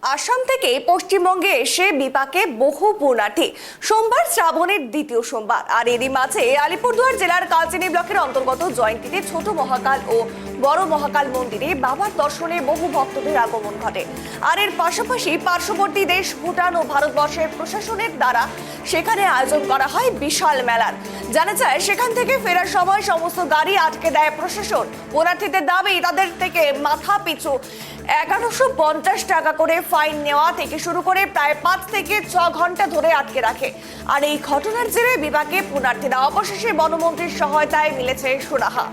আসাম থেকে পশ্চিমবঙ্গে এসে বিপাকে বহু পুণ্যার্থী। সোমবার শ্রাবণের দ্বিতীয় সোমবার, আর এরই মাঝে আলিপুরদুয়ার জেলার কালচিনি ব্লকের অন্তর্গত জয়ন্তীতে ছোট মহাকাল ও বড় মহাকাল মন্দিরে বাবার দর্শনে বহু ভক্তদের আগমন ঘটে। আর এর পাশাপাশি পার্শ্ববর্তী দেশ ভুটান ও ভারতবর্ষের প্রশাসনের দ্বারা সেখানে আয়োজন করা হয় বিশাল মেলার। জানা যায়, সেখান থেকে ফেরার সময় সমস্ত গাড়ি আটকে দেয় প্রশাসন। পুণ্যার্থীদের দাবি, তাদের থেকে মাথা পিছু 1150 টাকা করে ফাইন নেওয়া থেকে শুরু করে প্রায় 5 থেকে 6 ঘন্টা ধরে আটকে রাখে। আর এই ঘটনার জেরে বিপাকে পুণ্যার্থীরা। অবশেষে বনমন্ত্রীর সহায়তায় মিলেছে সুরাহা।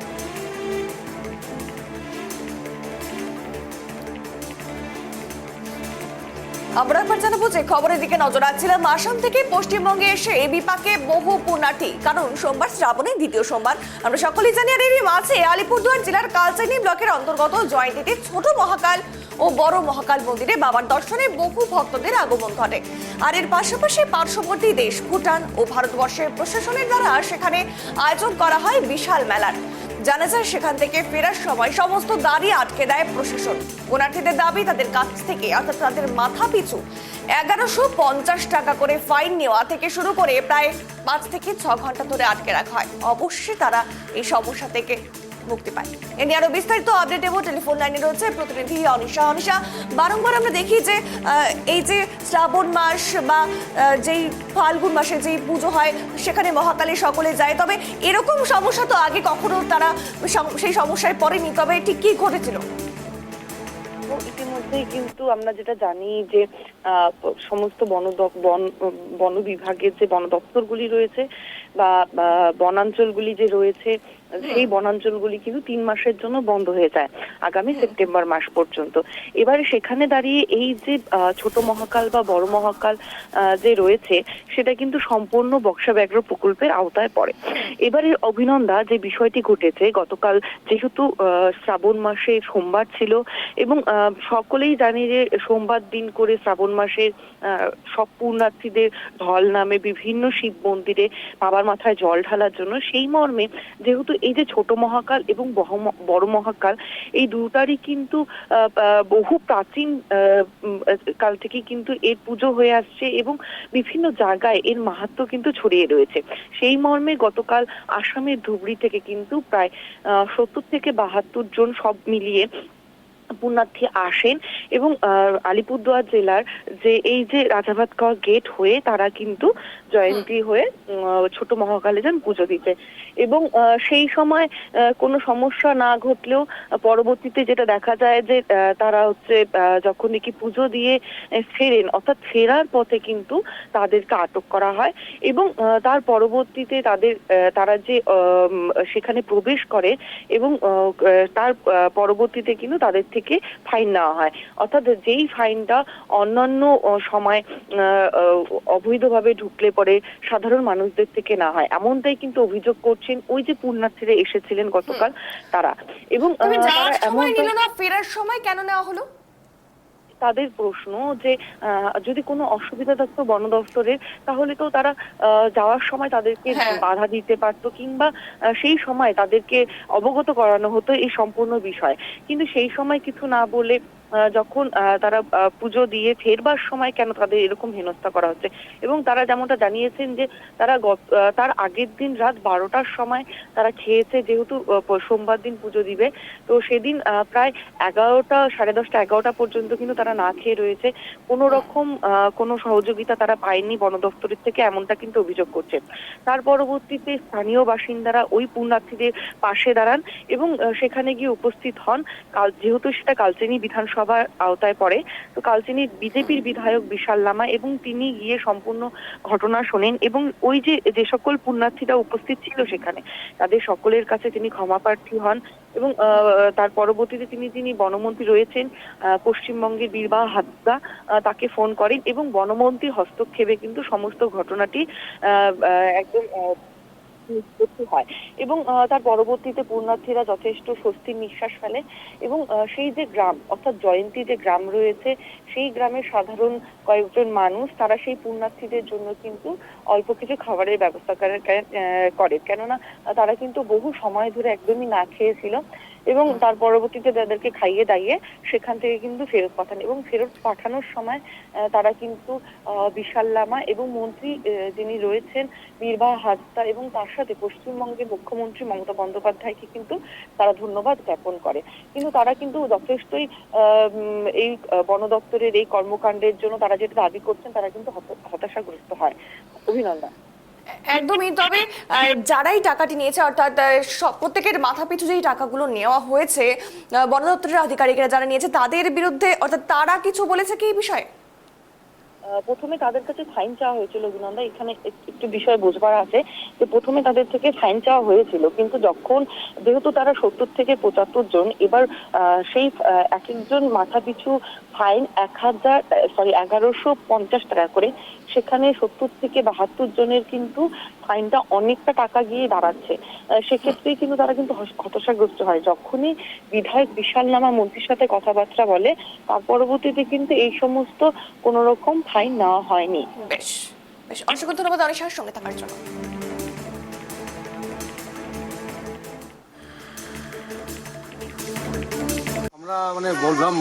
আমরা একবার জানাবো যে খবরের দিকে নজর রাখছিলাম। আসাম থেকে পশ্চিমবঙ্গে এসে বিপাকে বহু পুণ্যার্থী, কারণ সোমবার শ্রাবণের দ্বিতীয় সোমবার। আমরা সকলেই জানি, আর এরই মাঝে আলিপুরদুয়ার জেলার কালচিনি ব্লকের অন্তর্গত জয়ন্তীতে ছোট মহাকাল ও বড় মহাকাল মন্দিরে বাবার দর্শনে বহু ভক্তদের আগমন ঘটে। আর এর পাশাপাশি পার্শ্ববর্তী দেশ ভুটান ও ভারতবর্ষের প্রশাসনের দ্বারা সেখানে আয়োজন করা হয় বিশাল মেলার। জানা যায়, সেখান থেকে ফেরার সময় সমস্ত গাড়ি আটকে দেয় প্রশাসন। পুণ্যার্থীদের দাবি, তাদের কাছ থেকে অর্থাৎ তাদের মাথা পিছু 1150 টাকা করে ফাইন নেওয়া থেকে শুরু করে প্রায় 5 থেকে 6 ঘন্টা ধরে আটকে রাখা হয়। অবশ্যই তারা এই সমস্যা থেকে মুক্তি পায়। এ নিয়ে আরো বিস্তারিত আপডেট দেব। টেলিফোন লাইনে রয়েছে প্রতিনিধি অনিশা। বারংবার আমরা দেখি যে এই যে শ্রাবণ মাস বা যেই ফাল্গুন মাসে যেই পুজো হয়, সেখানে মহাকালে সকলে যায়, তবে এরকম সমস্যা তো আগে কখনো তারা সেই সমস্যায় পড়েনি। তবে ঠিক কি ঘটেছিল? ইতিমধ্যেই কিন্তু আমরা যেটা জানি যে সমস্ত বন বিভাগের যে বন দপ্তরগুলি রয়েছে বা বনাঞ্চলগুলি যে রয়েছে, সেই বনাঞ্চলগুলি কিন্তু 3 মাসের জন্য বন্ধ হয়ে যায়, আগামী সেপ্টেম্বর মাস পর্যন্ত। এবারে সেখানে দাঁড়িয়ে এই যে ছোট মহাকাল বা বড় মহাকাল যে রয়েছে, সেটা কিন্তু সম্পূর্ণ বক্সা ব্যাঘ্র প্রকল্পের আওতায় পড়ে। এবারে অভিনন্দা যে বিষয়টি ঘটেছে, গতকাল যেহেতু শ্রাবণ মাসে সোমবার ছিল এবং সকলেই জানি যে সোমবার দিন করে শ্রাবণ মাসের সব পুণ্যার্থীদের ঢল নামে বিভিন্ন শিব মন্দিরে বাবার মাথায় জল ঢালার জন্য। সেই মর্মে যেহেতু এই যে ছোট মহাকাল এবং বড় মহাকাল, এই দুটারই কিন্তু বহু প্রাচীন কাল থেকে কিন্তু এর পুজো হয়ে আসছে এবং বিভিন্ন জায়গায় এর মাহাত্ম্য কিন্তু ছড়িয়ে রয়েছে। সেই মর্মে গতকাল আসামের ধুবড়ি থেকে কিন্তু প্রায় 70 থেকে 72 জন সব মিলিয়ে পুণ্যার্থী আসেন এবং আলিপুরদুয়ার জেলার যে এই যে রাজাভাতখাওয়া গেট হয়ে তারা কিন্তু জয়ন্তী হয়ে ছোট মহাকালে যান পুজো দিতে। এবং সেই সময় কোনো সমস্যা না ঘটলেও পরবর্তীতে যেটা দেখা যায় যে তারা যখন নাকি পুজো দিয়ে ফেরেন, অর্থাৎ ফেরার পথে কিন্তু তাদেরকে আটক করা হয় এবং তার পরবর্তীতে তারা যে সেখানে প্রবেশ করে এবং তার পরবর্তীতে কিন্তু তাদের থেকে ফাইন নেওয়া হয়। অর্থাৎ যেই ফাইনটা অন্যান্য সময় অবৈধভাবে ঢুকলে পরে সাধারণ মানুষদের থেকে না হয়, এমনটাই কিন্তু অভিযোগ করছেন ওই যে পুণ্যার্থীরা এসেছিলেন গতকাল তারা। এবং ফেরার সময় কেন নেওয়া হলো? তাদের প্রশ্ন যে যদি কোনো অসুবিধা থাকতো বন দপ্তরের, তাহলে তো তারা যাওয়ার সময় তাদেরকে বাধা দিতে পারতো কিংবা সেই সময় তাদেরকে অবগত করানো হতো এই সম্পূর্ণ বিষয়। কিন্তু সেই সময় কিছু না বলে যখন তারা পুজো দিয়ে ফেরবার সময় কেন তাদের এরকম হেনস্থা করা হচ্ছে। এবং তারা যেমনটা জানিয়েছেন যে তারা তার আগের দিন রাত 12টার সময় তারা খেয়েছে, যেহেতু সোমবার দিন পুজো দিবে, তো সেদিন প্রায় 11টা, 10:30, 11টা পর্যন্ত কিন্তু তারা না খেয়ে রয়েছে। কোনো রকম কোনো সহযোগিতা তারা পায়নি বন দপ্তরের থেকে, এমনটা কিন্তু অভিযোগ করছে। তার পরবর্তীতে স্থানীয় বাসিন্দারা ওই পুণ্যার্থীদের পাশে দাঁড়ান এবং সেখানে গিয়ে উপস্থিত হন। যেহেতু সেটা কালচিনি বিধানসভার আওতায় পড়ে, তো কালচিনির বিজেপির বিধায়ক বিশাল লামা, এবং তিনি গিয়ে সম্পূর্ণ ঘটনা শোনেন এবং ওই যে সকল পুণ্যার্থীরা উপস্থিত ছিল সেখানে, তাদের সকলের কাছে তিনি ক্ষমা প্রার্থী হন। এবং তার পরবর্তীতে যিনি বনমন্ত্রী রয়েছেন পশ্চিমবঙ্গের বীরবাহ হাসদা, তাকে ফোন করেন এবং বনমন্ত্রীর হস্তক্ষেপে কিন্তু সমস্ত ঘটনাটি একদম নিষ্পত্তি হয়। এবং তার পরবর্তীতে পুণ্যার্থীরা যথেষ্ট স্বস্তির নিঃশ্বাস ফেলে এবং সেই যে গ্রাম, অর্থাৎ জয়ন্তী যে গ্রাম রয়েছে, সেই গ্রামের সাধারণ কয়েকজন মানুষ তারা সেই পুণ্যার্থীদের জন্য কিন্তু অল্প কিছু খাবারের ব্যবস্থা করে, কেননা তারা কিন্তু বহু সময় ধরে একদমই না খেয়েছিল। এবং তার পরবর্তীতে তাদেরকে খাইয়ে দাইয়ে সেখান থেকে কিন্তু ফেরত পাঠান, এবং ফেরত পাঠানোর সময় তারা কিন্তু বিশাল লামা এবং মন্ত্রী যিনি রয়েছেন নির্বাহ হাসদা এবং তার সাথে পশ্চিমবঙ্গের মুখ্যমন্ত্রী মমতা বন্দ্যোপাধ্যায়কে কিন্তু তারা ধন্যবাদ জ্ঞাপন করে। কিন্তু তারা কিন্তু যথেষ্টই এই বন দপ্তরের এই কর্মকাণ্ডের জন্য তারা যেটা দাবি করছেন তারা কিন্তু হতাশাগ্রস্ত হয়। অভিনন্দন। একদমই। তবে যারাই টাকাটি নিয়েছে, অর্থাৎ প্রত্যেকের মাথা পিছু যেই টাকাগুলো নেওয়া হয়েছে, বন দপ্তরের আধিকারিকরা যারা নিয়েছে তাদের বিরুদ্ধে, অর্থাৎ তারা কিছু বলেছে কি এই বিষয়ে? প্রথমে তাদের কাছে ফাইন চাওয়া হয়েছিল অভিনন্দন। এখানে একটু বিষয় বোঝবার আছে যে প্রথমে তাদের থেকে ফাইন চাওয়া হয়েছিল, কিন্তু যখন যেহেতু তারা ৭০ থেকে ৭৫ জন, এবার সেই এক একজন মাথা পিছু ফাইন ১১50 টাকা করে, সেখানে ৭০ থেকে ৭২ জনের কিন্তু ফাইনটা অনেকটা টাকা গিয়ে দাঁড়াচ্ছে। সেক্ষেত্রে কিন্তু তারা কিন্তু হতাশাগ্রস্ত হয়। যখনই বিধায়ক বিশাল লামা মন্ত্রীর সাথে কথাবার্তা বলে, তার পরবর্তীতে কিন্তু এই সমস্ত কোন রকম ফাইন নেওয়া হয়নি। বেশ বেশ, অসংখ্য ধন্যবাদ অনিশার সঙ্গে থাকার জন্য। আমরা বললাম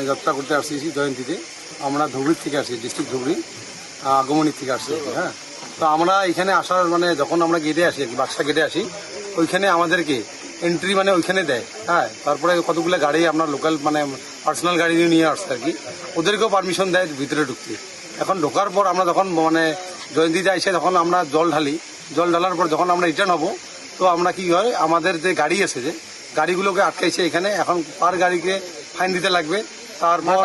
যাত্রা করতে আসছি জয়ন্তীতে। আমরা ধুবড়ির থেকে আসছি, ডিস্ট্রিক্ট ধুবড়ি আগমনির থেকে আসছি। হ্যাঁ, তো আমরা এখানে আসার যখন আমরা গেটে আসি, বাক্সা গেটে আসি, ওইখানে আমাদেরকে এন্ট্রি ওইখানে দেয়। হ্যাঁ, তারপরে কতগুলো গাড়ি আমরা লোকাল পার্সোনাল গাড়ি নিয়ে আসছে আর কি, ওদেরকেও পারমিশন দেয় ভিতরে ঢুকতে। এখন ঢোকার পর আমরা যখন জয়ন্তীতে এসে যখন আমরা জল ঢালার পর যখন আমরা রিটার্ন হবো, তো আমরা কি হয়, আমাদের যে গাড়ি আছে যে গাড়িগুলোকে আটকাইছে এখানে, এখন পার গাড়িকে ফাইন দিতে লাগবে। তারপর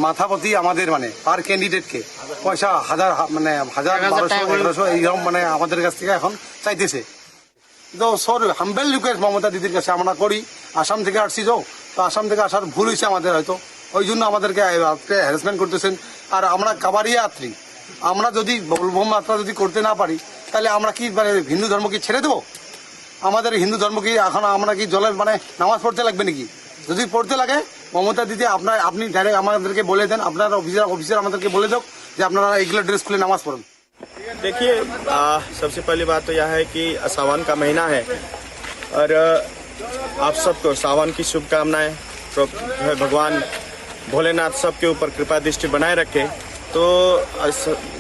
মাথা প্রতি আমাদের পার ক্যান্ডিডেটকে পয়সা ১,০০০ এইরকম আমাদের কাছ থেকে এখন চাইতেছে। তো হাম্বেল রিকোয়েস্ট মমতা দিদির কাছে আমরা করি, আসাম থেকে আসছি তো আসাম থেকে আসার ভুল হয়েছে আমাদের হয়তো, ওই জন্য আমাদেরকে হ্যারাসমেন্ট করতেছেন। আর আমরা কাবারিয়া যাত্রী, আমরা যদি বলবম যাত্রা যদি করতে না পারি, তাহলে আমরা কি হিন্দু ধর্ম কি ছেড়ে দেবো? আমাদের হিন্দু ধর্ম কি এখন আমরা কি জলের নামাজ পড়তে লাগবে নাকি? যদি পড়তে লাগে, মমতা দিদি আপনি ডাইরেক্ট আমাদেরকে বলে দেন, আপনার অফিসার আমাদেরকে বলে দাও যে আপনারা এইগুলো ড্রেস খুলে नामाज पढ़ो। देखिए, सबसे पहली बात तो यह है कि सावन का महीना है और आप सबको सावन की शुभकामनाएं। तो भगवान भोलेनाथ सबके ऊपर कृपा दृष्टि बनाए रखे। तो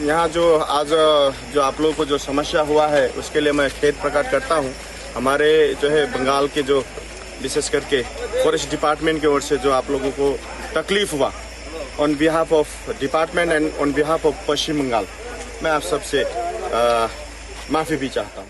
यहाँ आज जो आप लोगों को जो समस्या हुआ है उसके लिए मैं खेद प्रकट करता हूँ। हमारे बंगाल के जो विशेष करके फॉरेस्ट डिपार्टमेंट की ओर से जो आप लोगों को तकलीफ हुआ, on behalf of department and on behalf of Paschim Bangal, मैं आप सबसे माफ़ी भी चाहता हूँ।